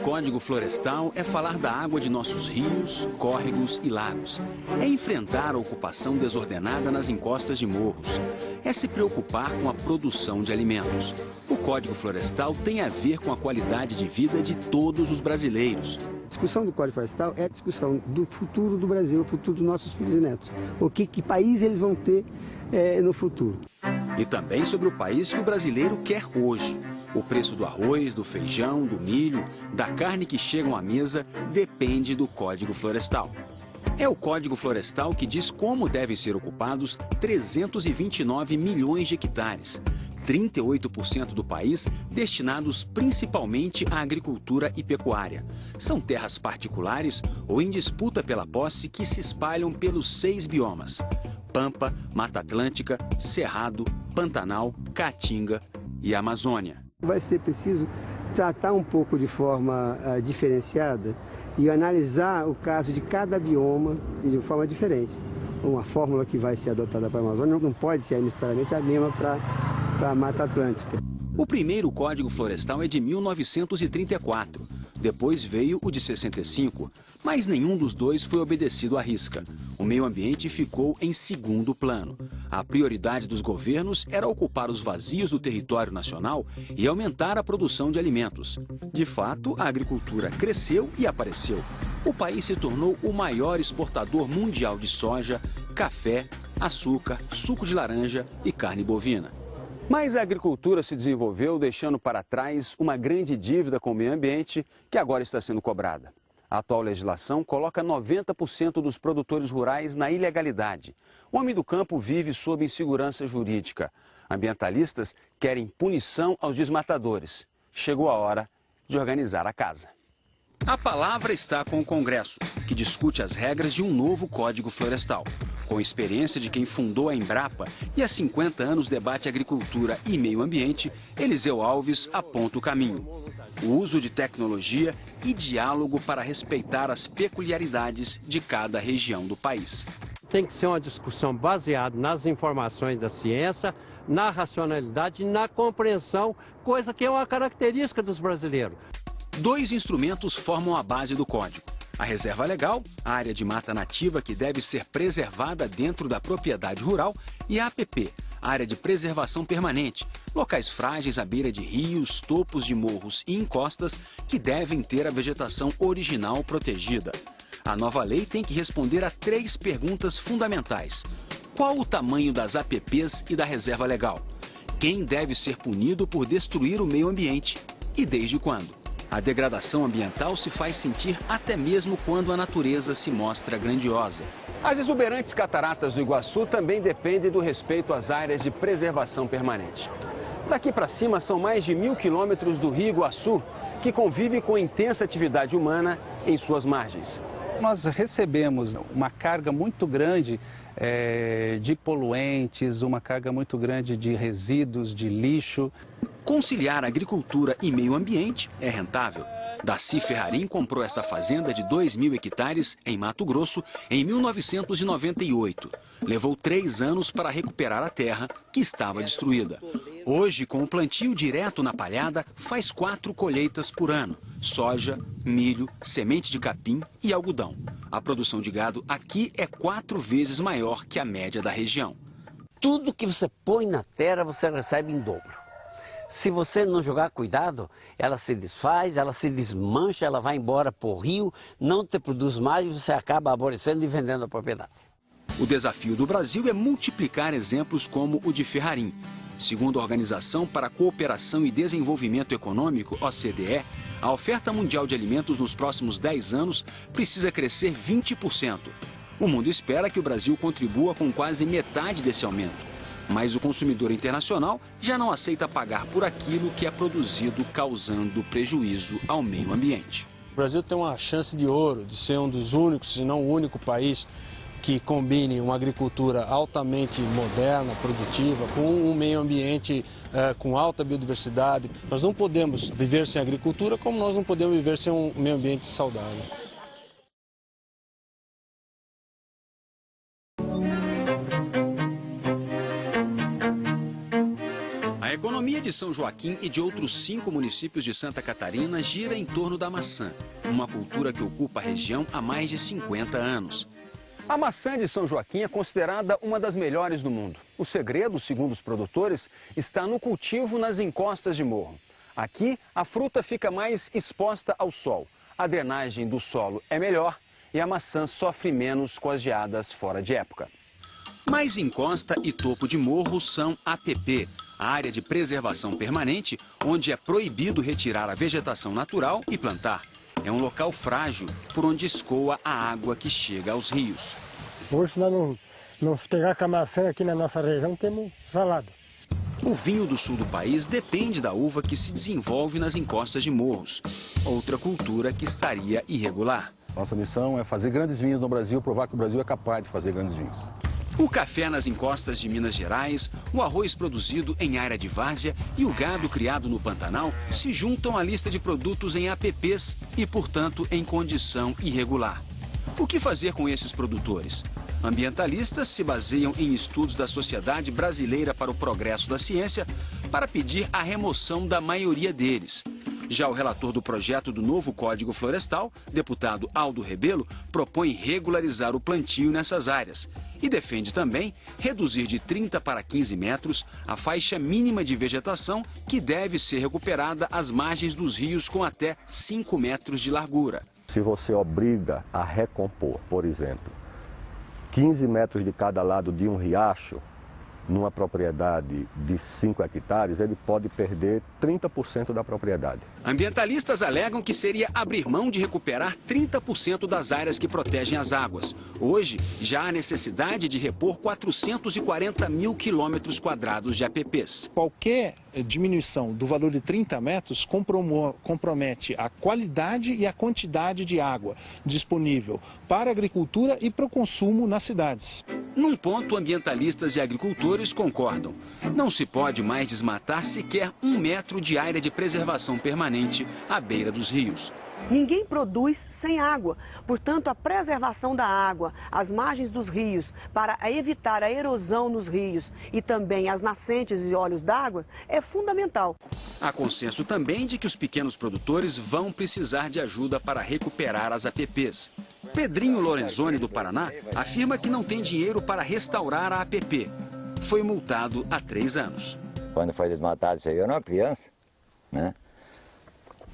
Código Florestal é falar da água de nossos rios, córregos e lagos. É enfrentar a ocupação desordenada nas encostas de morros. É se preocupar com a produção de alimentos. O Código Florestal tem a ver com a qualidade de vida de todos os brasileiros. A discussão do Código Florestal é a discussão do futuro do Brasil, o futuro dos nossos filhos e netos. Que país eles vão ter no futuro. E também sobre o país que o brasileiro quer hoje. O preço do arroz, do feijão, do milho, da carne que chegam à mesa depende do Código Florestal. É o Código Florestal que diz como devem ser ocupados 329 milhões de hectares, 38% do país destinados principalmente à agricultura e pecuária. São terras particulares ou em disputa pela posse que se espalham pelos 6 biomas: Pampa, Mata Atlântica, Cerrado, Pantanal, Caatinga e Amazônia. Vai ser preciso tratar um pouco de forma diferenciada e analisar o caso de cada bioma de forma diferente. Uma fórmula que vai ser adotada para a Amazônia não pode ser necessariamente a mesma para a Mata Atlântica. O primeiro Código Florestal é de 1934. Depois veio o de 65, mas nenhum dos dois foi obedecido à risca. O meio ambiente ficou em segundo plano. A prioridade dos governos era ocupar os vazios do território nacional e aumentar a produção de alimentos. De fato, a agricultura cresceu e apareceu. O país se tornou o maior exportador mundial de soja, café, açúcar, suco de laranja e carne bovina. Mas a agricultura se desenvolveu deixando para trás uma grande dívida com o meio ambiente que agora está sendo cobrada. A atual legislação coloca 90% dos produtores rurais na ilegalidade. O homem do campo vive sob insegurança jurídica. Ambientalistas querem punição aos desmatadores. Chegou a hora de organizar a casa. A palavra está com o Congresso, que discute as regras de um novo Código Florestal. Com a experiência de quem fundou a Embrapa e há 50 anos debate agricultura e meio ambiente, Eliseu Alves aponta o caminho. O uso de tecnologia e diálogo para respeitar as peculiaridades de cada região do país. Tem que ser uma discussão baseada nas informações da ciência, na racionalidade e na compreensão, coisa que é uma característica dos brasileiros. 2 instrumentos formam a base do Código. A reserva legal, a área de mata nativa que deve ser preservada dentro da propriedade rural, e a APP, área de preservação permanente, locais frágeis à beira de rios, topos de morros e encostas que devem ter a vegetação original protegida. A nova lei tem que responder a 3 perguntas fundamentais. Qual o tamanho das APPs e da reserva legal? Quem deve ser punido por destruir o meio ambiente? E desde quando? A degradação ambiental se faz sentir até mesmo quando a natureza se mostra grandiosa. As exuberantes cataratas do Iguaçu também dependem do respeito às áreas de preservação permanente. Daqui para cima são mais de 1000 quilômetros do Rio Iguaçu, que convive com intensa atividade humana em suas margens. Nós recebemos uma carga muito grande de poluentes, uma carga muito grande de resíduos, de lixo. Conciliar agricultura e meio ambiente é rentável. Daci Ferrarim comprou esta fazenda de 2.000 hectares em Mato Grosso em 1998. Levou 3 anos para recuperar a terra que estava destruída. Hoje, com o plantio direto na palhada, faz 4 colheitas por ano: soja, milho, semente de capim e algodão. A produção de gado aqui é 4 vezes maior que a média da região. Tudo que você põe na terra, você recebe em dobro. Se você não jogar cuidado, ela se desfaz, ela se desmancha, ela vai embora para o rio, não te produz mais e você acaba aborrecendo e vendendo a propriedade. O desafio do Brasil é multiplicar exemplos como o de Ferrarim. Segundo a Organização para a Cooperação e Desenvolvimento Econômico, OCDE, a oferta mundial de alimentos nos próximos 10 anos precisa crescer 20%. O mundo espera que o Brasil contribua com quase metade desse aumento. Mas o consumidor internacional já não aceita pagar por aquilo que é produzido, causando prejuízo ao meio ambiente. O Brasil tem uma chance de ouro de ser um dos únicos, se não o único país que combine uma agricultura altamente moderna, produtiva, com um meio ambiente com alta biodiversidade. Nós não podemos viver sem agricultura, como nós não podemos viver sem um meio ambiente saudável. A economia economia de São Joaquim e de outros 5 municípios de Santa Catarina gira em torno da maçã, uma cultura que ocupa a região há mais de 50 anos. A maçã de São Joaquim é considerada uma das melhores do mundo. O segredo, segundo os produtores, está no cultivo nas encostas de morro. Aqui, a fruta fica mais exposta ao sol. A drenagem do solo é melhor e a maçã sofre menos com as geadas fora de época. Mais encosta e topo de morro são APP, a área de preservação permanente, onde é proibido retirar a vegetação natural e plantar. É um local frágil, por onde escoa a água que chega aos rios. Hoje nós não pegar com a maçã aqui na nossa região, temos salada. O vinho do sul do país depende da uva que se desenvolve nas encostas de morros, outra cultura que estaria irregular. Nossa missão é fazer grandes vinhos no Brasil, provar que o Brasil é capaz de fazer grandes vinhos. O café nas encostas de Minas Gerais, o arroz produzido em área de várzea e o gado criado no Pantanal se juntam à lista de produtos em APPs e, portanto, em condição irregular. O que fazer com esses produtores? Ambientalistas se baseiam em estudos da Sociedade Brasileira para o Progresso da Ciência para pedir a remoção da maioria deles. Já o relator do projeto do novo Código Florestal, deputado Aldo Rebelo, propõe regularizar o plantio nessas áreas e defende também reduzir de 30 para 15 metros a faixa mínima de vegetação que deve ser recuperada às margens dos rios com até 5 metros de largura. Se você obriga a recompor, por exemplo, 15 metros de cada lado de um riacho, numa propriedade de 5 hectares, ele pode perder 30% da propriedade. Ambientalistas alegam que seria abrir mão de recuperar 30% das áreas que protegem as águas. Hoje, já há necessidade de repor 440 mil quilômetros quadrados de APPs. Qualquer diminuição do valor de 30 metros compromete a qualidade e a quantidade de água disponível para a agricultura e para o consumo nas cidades. Num ponto, ambientalistas e agricultores concordam. Não se pode mais desmatar sequer 1 metro de área de preservação permanente à beira dos rios. Ninguém produz sem água, portanto a preservação da água, as margens dos rios, para evitar a erosão nos rios e também as nascentes e olhos d'água é fundamental. Há consenso também de que os pequenos produtores vão precisar de ajuda para recuperar as APPs. Pedrinho Lorenzoni, do Paraná, afirma que não tem dinheiro para restaurar a APP. Foi multado há 3 anos. Quando foi desmatado isso aí, eu era uma criança, né?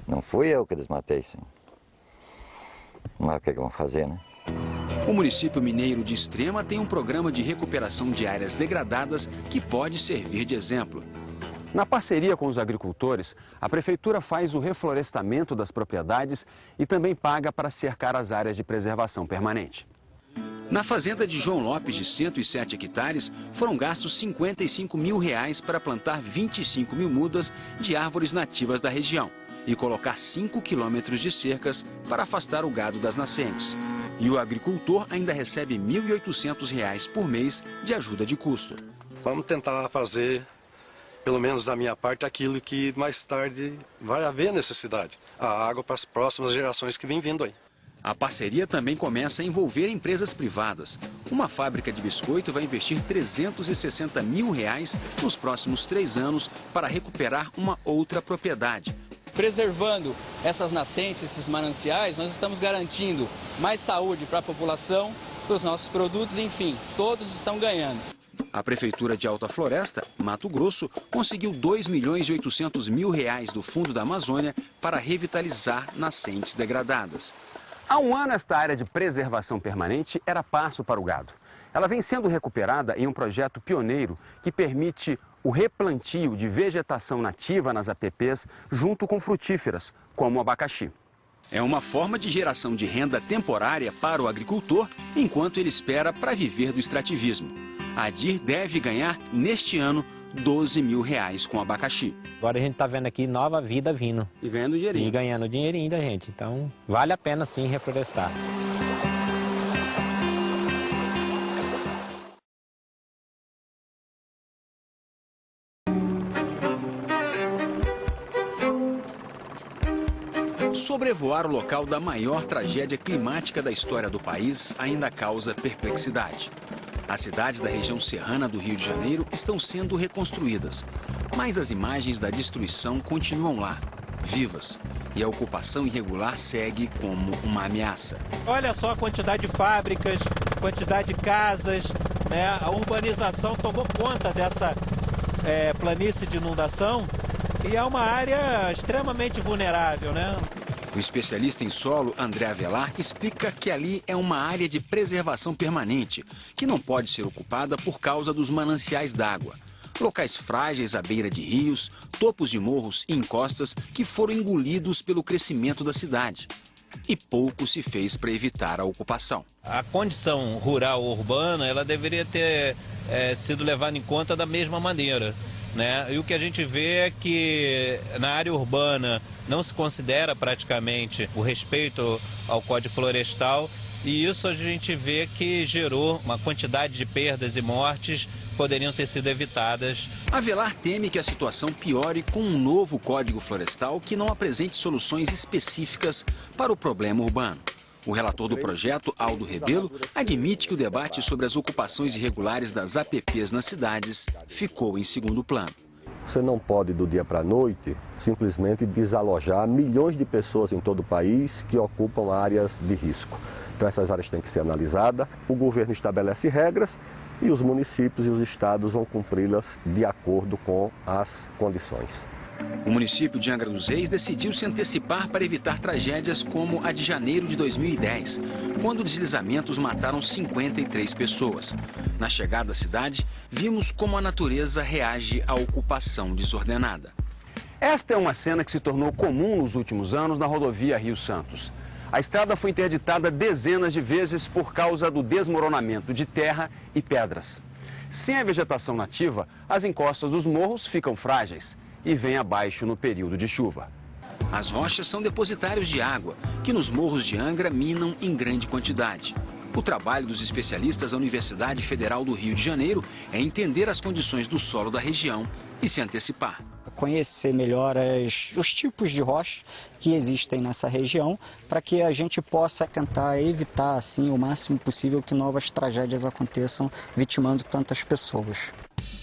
Não fui eu que desmatei, sim. Mas o que vão fazer, né? O município mineiro de Extrema tem um programa de recuperação de áreas degradadas que pode servir de exemplo. Na parceria com os agricultores, a prefeitura faz o reflorestamento das propriedades e também paga para cercar as áreas de preservação permanente. Na fazenda de João Lopes, de 107 hectares, foram gastos R$55 mil para plantar 25 mil mudas de árvores nativas da região e colocar 5 quilômetros de cercas para afastar o gado das nascentes. E o agricultor ainda recebe R$ 1.800 por mês de ajuda de custo. Vamos tentar fazer, pelo menos da minha parte, aquilo que mais tarde vai haver necessidade. A água para as próximas gerações que vêm vindo aí. A parceria também começa a envolver empresas privadas. Uma fábrica de biscoito vai investir R$360 mil nos próximos 3 anos para recuperar uma outra propriedade. Preservando essas nascentes, esses mananciais, nós estamos garantindo mais saúde para a população, para os nossos produtos, enfim, todos estão ganhando. A Prefeitura de Alta Floresta, Mato Grosso, conseguiu R$2.800.000 do Fundo da Amazônia para revitalizar nascentes degradadas. Há um ano, esta área de preservação permanente era pasto para o gado. Ela vem sendo recuperada em um projeto pioneiro que permite o replantio de vegetação nativa nas APPs junto com frutíferas, como o abacaxi. É uma forma de geração de renda temporária para o agricultor, enquanto ele espera para viver do extrativismo. A DIR deve ganhar, neste ano, R$12 mil com abacaxi. Agora a gente está vendo aqui nova vida vindo. E ganhando dinheirinho. E ganhando dinheirinho da gente. Então, vale a pena sim reflorestar. Sobrevoar o local da maior tragédia climática da história do país ainda causa perplexidade. As cidades da região serrana do Rio de Janeiro estão sendo reconstruídas, mas as imagens da destruição continuam lá, vivas, e a ocupação irregular segue como uma ameaça. Olha só a quantidade de fábricas, quantidade de casas, né? A urbanização tomou conta dessa planície de inundação e é uma área extremamente vulnerável, né? O especialista em solo, André Avelar, explica que ali é uma área de preservação permanente, que não pode ser ocupada por causa dos mananciais d'água. Locais frágeis à beira de rios, topos de morros e encostas que foram engolidos pelo crescimento da cidade. E pouco se fez para evitar a ocupação. A condição rural ou urbana, ela deveria ter sido levada em conta da mesma maneira, né? E o que a gente vê é que na área urbana não se considera praticamente o respeito ao Código Florestal, e isso a gente vê que gerou uma quantidade de perdas e mortes que poderiam ter sido evitadas. Avelar teme que a situação piore com um novo Código Florestal que não apresente soluções específicas para o problema urbano. O relator do projeto, Aldo Rebelo, admite que o debate sobre as ocupações irregulares das APPs nas cidades ficou em segundo plano. Você não pode, do dia para a noite, simplesmente desalojar milhões de pessoas em todo o país que ocupam áreas de risco. Então essas áreas têm que ser analisadas, o governo estabelece regras e os municípios e os estados vão cumpri-las de acordo com as condições. O município de Angra dos Reis decidiu se antecipar para evitar tragédias como a de janeiro de 2010, quando deslizamentos mataram 53 pessoas. Na chegada à cidade, vimos como a natureza reage à ocupação desordenada. Esta é uma cena que se tornou comum nos últimos anos na rodovia Rio-Santos. A estrada foi interditada dezenas de vezes por causa do desmoronamento de terra e pedras. Sem a vegetação nativa, as encostas dos morros ficam frágeis e vêm abaixo no período de chuva. As rochas são depositários de água, que nos morros de Angra minam em grande quantidade. O trabalho dos especialistas da Universidade Federal do Rio de Janeiro é entender as condições do solo da região e se antecipar. Conhecer melhor os tipos de rocha que existem nessa região, para que a gente possa tentar evitar assim o máximo possível que novas tragédias aconteçam, vitimando tantas pessoas.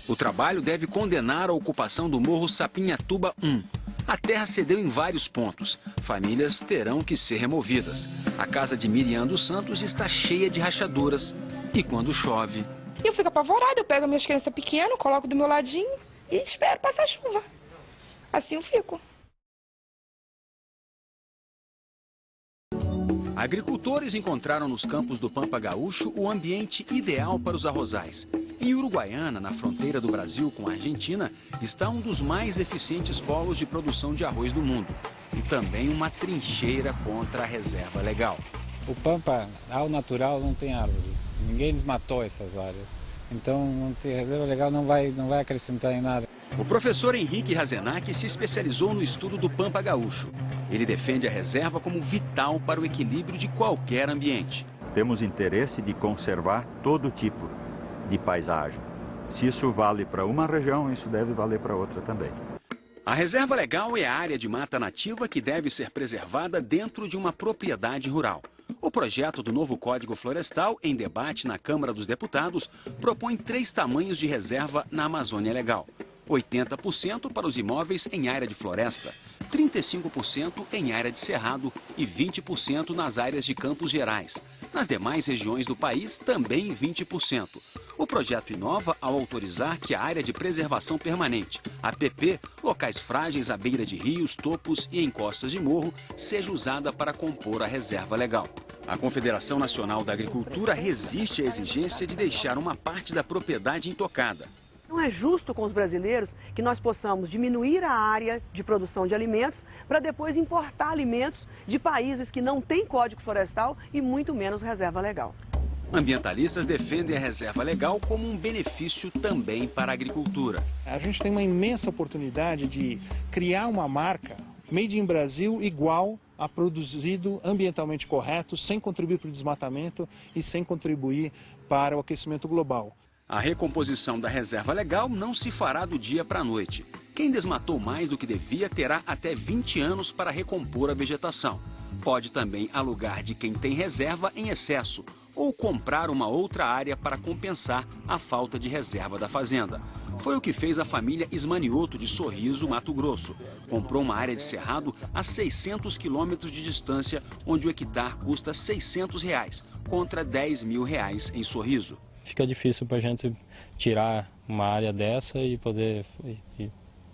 O trabalho deve condenar a ocupação do Morro Sapinhatuba 1. A terra cedeu em vários pontos. Famílias terão que ser removidas. A casa de Miriam dos Santos está cheia de rachaduras. E quando chove... Eu fico apavorada, eu pego minhas crianças pequenas, coloco do meu ladinho e espero passar chuva. Assim eu fico. Agricultores encontraram nos campos do Pampa Gaúcho o ambiente ideal para os arrozais. Em Uruguaiana, na fronteira do Brasil com a Argentina, está um dos mais eficientes polos de produção de arroz do mundo. E também uma trincheira contra a reserva legal. O Pampa, ao natural, não tem árvores. Ninguém desmatou essas áreas. Então, não ter reserva legal não vai acrescentar em nada. O professor Henrique Razenac se especializou no estudo do Pampa Gaúcho. Ele defende a reserva como vital para o equilíbrio de qualquer ambiente. Temos interesse de conservar todo tipo de paisagem. Se isso vale para uma região, isso deve valer para outra também. A reserva legal é a área de mata nativa que deve ser preservada dentro de uma propriedade rural. O projeto do novo Código Florestal, em debate na Câmara dos Deputados, propõe 3 tamanhos de reserva na Amazônia Legal. 80% para os imóveis em área de floresta, 35% em área de cerrado e 20% nas áreas de campos gerais. Nas demais regiões do país, também 20%. O projeto inova ao autorizar que a área de preservação permanente, APP, locais frágeis à beira de rios, topos e encostas de morro, seja usada para compor a reserva legal. A Confederação Nacional da Agricultura resiste à exigência de deixar uma parte da propriedade intocada. Não é justo com os brasileiros que nós possamos diminuir a área de produção de alimentos para depois importar alimentos de países que não têm código florestal e muito menos reserva legal. Ambientalistas defendem a reserva legal como um benefício também para a agricultura. A gente tem uma imensa oportunidade de criar uma marca Made in Brasil igual a produzido ambientalmente correto, sem contribuir para o desmatamento e sem contribuir para o aquecimento global. A recomposição da reserva legal não se fará do dia para a noite. Quem desmatou mais do que devia terá até 20 anos para recompor a vegetação. Pode também alugar de quem tem reserva em excesso ou comprar uma outra área para compensar a falta de reserva da fazenda. Foi o que fez a família Ismanioto de Sorriso, Mato Grosso. Comprou uma área de cerrado a 600 quilômetros de distância, onde o hectare custa R$ 600, contra R$ 10 mil em Sorriso. Fica difícil para a gente tirar uma área dessa e poder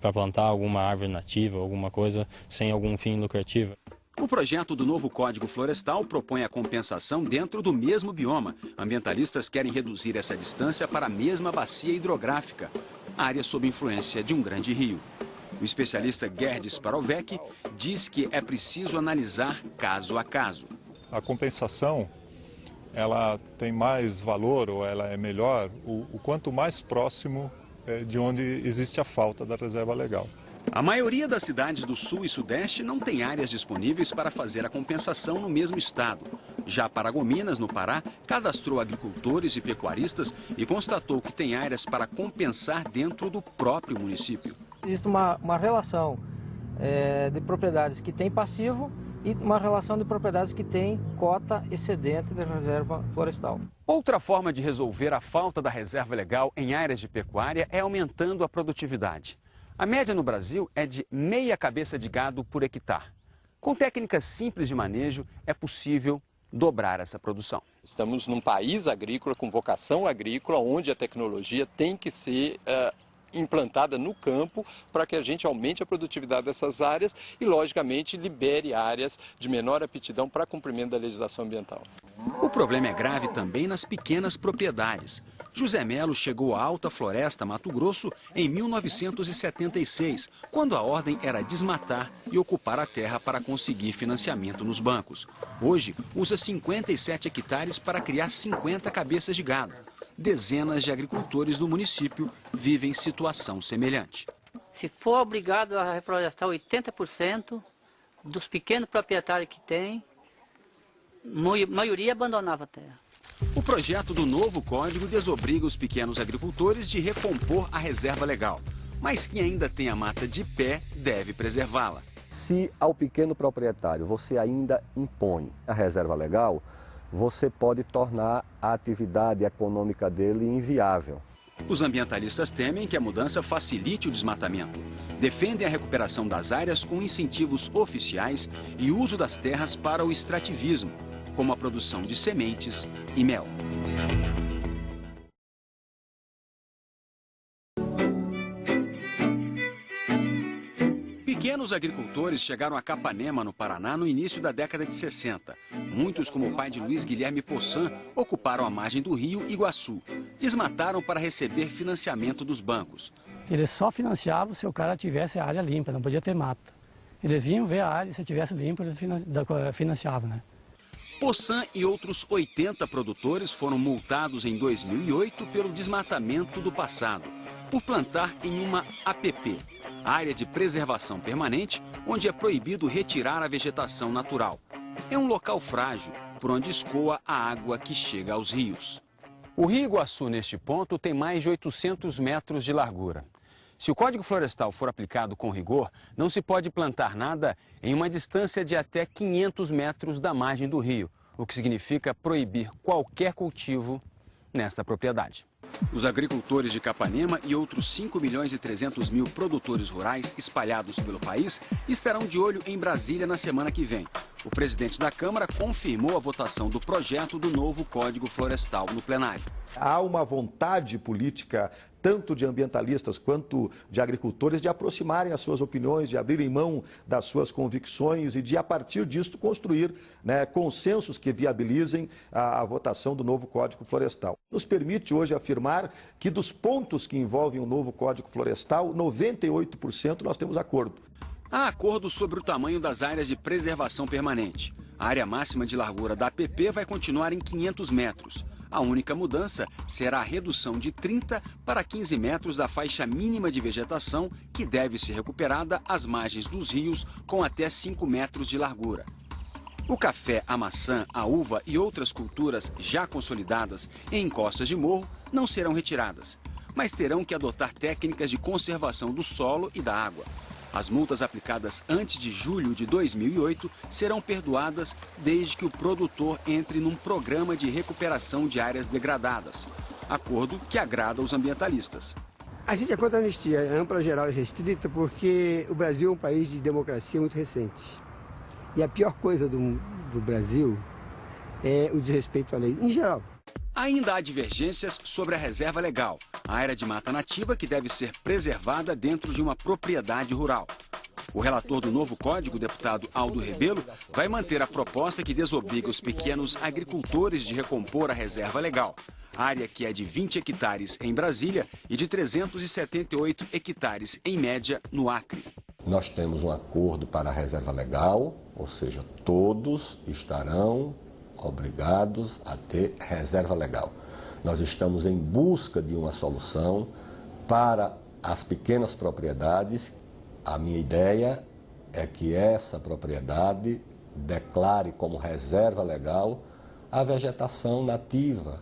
para plantar alguma árvore nativa, alguma coisa sem algum fim lucrativo. O projeto do novo Código Florestal propõe a compensação dentro do mesmo bioma. Ambientalistas querem reduzir essa distância para a mesma bacia hidrográfica, área sob influência de um grande rio. O especialista Gerdes Parovec diz que é preciso analisar caso a caso. A compensação, ela tem mais valor, ou ela é melhor, o quanto mais próximo de onde existe a falta da reserva legal. A maioria das cidades do Sul e Sudeste não tem áreas disponíveis para fazer a compensação no mesmo estado. Já Paragominas, no Pará, cadastrou agricultores e pecuaristas e constatou que tem áreas para compensar dentro do próprio município. Existe uma relação de propriedades que têm passivo e uma relação de propriedades que têm cota excedente da reserva florestal. Outra forma de resolver a falta da reserva legal em áreas de pecuária é aumentando a produtividade. A média no Brasil é de meia cabeça de gado por hectare. Com técnicas simples de manejo, é possível dobrar essa produção. Estamos num país agrícola, com vocação agrícola, onde a tecnologia tem que ser implantada no campo para que a gente aumente a produtividade dessas áreas e, logicamente, libere áreas de menor aptidão para cumprimento da legislação ambiental. O problema é grave também nas pequenas propriedades. José Melo chegou à Alta Floresta, Mato Grosso, em 1976, quando a ordem era desmatar e ocupar a terra para conseguir financiamento nos bancos. Hoje, usa 57 hectares para criar 50 cabeças de gado. Dezenas de agricultores do município vivem situação semelhante. Se for obrigado a reflorestar 80% dos pequenos proprietários que tem, a maioria abandonava a terra. O projeto do novo código desobriga os pequenos agricultores de recompor a reserva legal. Mas quem ainda tem a mata de pé deve preservá-la. Se ao pequeno proprietário você ainda impõe a reserva legal, você pode tornar a atividade econômica dele inviável. Os ambientalistas temem que a mudança facilite o desmatamento. Defendem a recuperação das áreas com incentivos oficiais e uso das terras para o extrativismo, como a produção de sementes e mel. Pequenos agricultores chegaram a Capanema, no Paraná, no início da década de 60. Muitos, como o pai de Luiz Guilherme Poçan, ocuparam a margem do rio Iguaçu. Desmataram para receber financiamento dos bancos. Eles só financiavam se o cara tivesse a área limpa, não podia ter mata. Eles vinham ver a área, se tivesse limpa, eles financiavam, né? Poçan e outros 80 produtores foram multados em 2008 pelo desmatamento do passado, por plantar em uma APP, Área de Preservação Permanente, onde é proibido retirar a vegetação natural. É um local frágil, por onde escoa a água que chega aos rios. O Rio Iguaçu, neste ponto, tem mais de 800 metros de largura. Se o Código Florestal for aplicado com rigor, não se pode plantar nada em uma distância de até 500 metros da margem do rio, o que significa proibir qualquer cultivo nesta propriedade. Os agricultores de Capanema e outros 5.300.000 produtores rurais espalhados pelo país estarão de olho em Brasília na semana que vem. O presidente da Câmara confirmou a votação do projeto do novo Código Florestal no plenário. Há uma vontade política, tanto de ambientalistas quanto de agricultores, de aproximarem as suas opiniões, de abrirem mão das suas convicções e de, a partir disso, construir consensos que viabilizem a votação do novo Código Florestal. Nos permite hoje afirmar que dos pontos que envolvem o novo Código Florestal, 98% nós temos acordo. Há acordo sobre o tamanho das áreas de preservação permanente. A área máxima de largura da APP vai continuar em 500 metros. A única mudança será a redução de 30 para 15 metros da faixa mínima de vegetação, que deve ser recuperada às margens dos rios com até 5 metros de largura. O café, a maçã, a uva e outras culturas já consolidadas em encostas de morro não serão retiradas, mas terão que adotar técnicas de conservação do solo e da água. As multas aplicadas antes de julho de 2008 serão perdoadas desde que o produtor entre num programa de recuperação de áreas degradadas, acordo que agrada os ambientalistas. A gente é contra a anistia ampla, geral e restrita porque o Brasil é um país de democracia muito recente. E a pior coisa do Brasil é o desrespeito à lei, em geral. Ainda há divergências sobre a reserva legal, a área de mata nativa que deve ser preservada dentro de uma propriedade rural. O relator do novo código, o deputado Aldo Rebelo, vai manter a proposta que desobriga os pequenos agricultores de recompor a reserva legal, área que é de 20 hectares em Brasília e de 378 hectares em média no Acre. Nós temos um acordo para a reserva legal, ou seja, todos estarão obrigados a ter reserva legal. Nós estamos em busca de uma solução para as pequenas propriedades. A minha ideia é que essa propriedade declare como reserva legal a vegetação nativa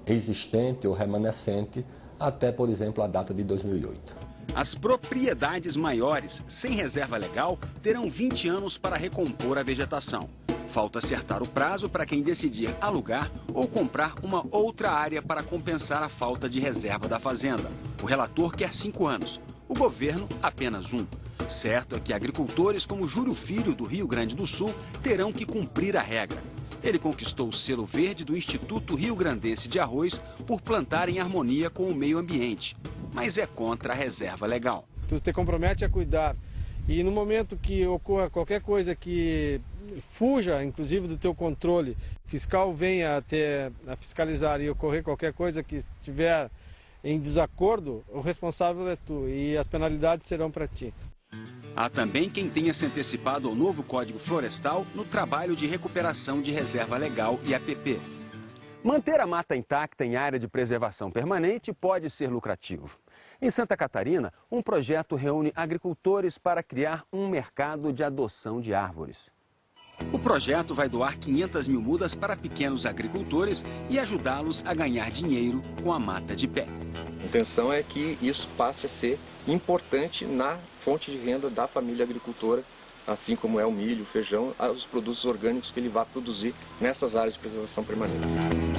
existente ou remanescente até, por exemplo, a data de 2008. As propriedades maiores, sem reserva legal, terão 20 anos para recompor a vegetação. Falta acertar o prazo para quem decidir alugar ou comprar uma outra área para compensar a falta de reserva da fazenda. O relator quer 5 anos, o governo apenas 1. Certo é que agricultores como Júlio Filho, do Rio Grande do Sul, terão que cumprir a regra. Ele conquistou o selo verde do Instituto Rio Grandense de Arroz por plantar em harmonia com o meio ambiente, mas é contra a reserva legal. Tu te compromete a cuidar e no momento que ocorra qualquer coisa que fuja, inclusive do teu controle, fiscal venha até a fiscalizar e ocorrer qualquer coisa que estiver em desacordo, o responsável é tu e as penalidades serão para ti. Há também quem tenha se antecipado ao novo Código Florestal no trabalho de recuperação de reserva legal e APP. Manter a mata intacta em área de preservação permanente pode ser lucrativo. Em Santa Catarina, um projeto reúne agricultores para criar um mercado de adoção de árvores. O projeto vai doar 500 mil mudas para pequenos agricultores e ajudá-los a ganhar dinheiro com a mata de pé. A intenção é que isso passe a ser importante na fonte de renda da família agricultora, assim como é o milho, o feijão, os produtos orgânicos que ele vai produzir nessas áreas de preservação permanente.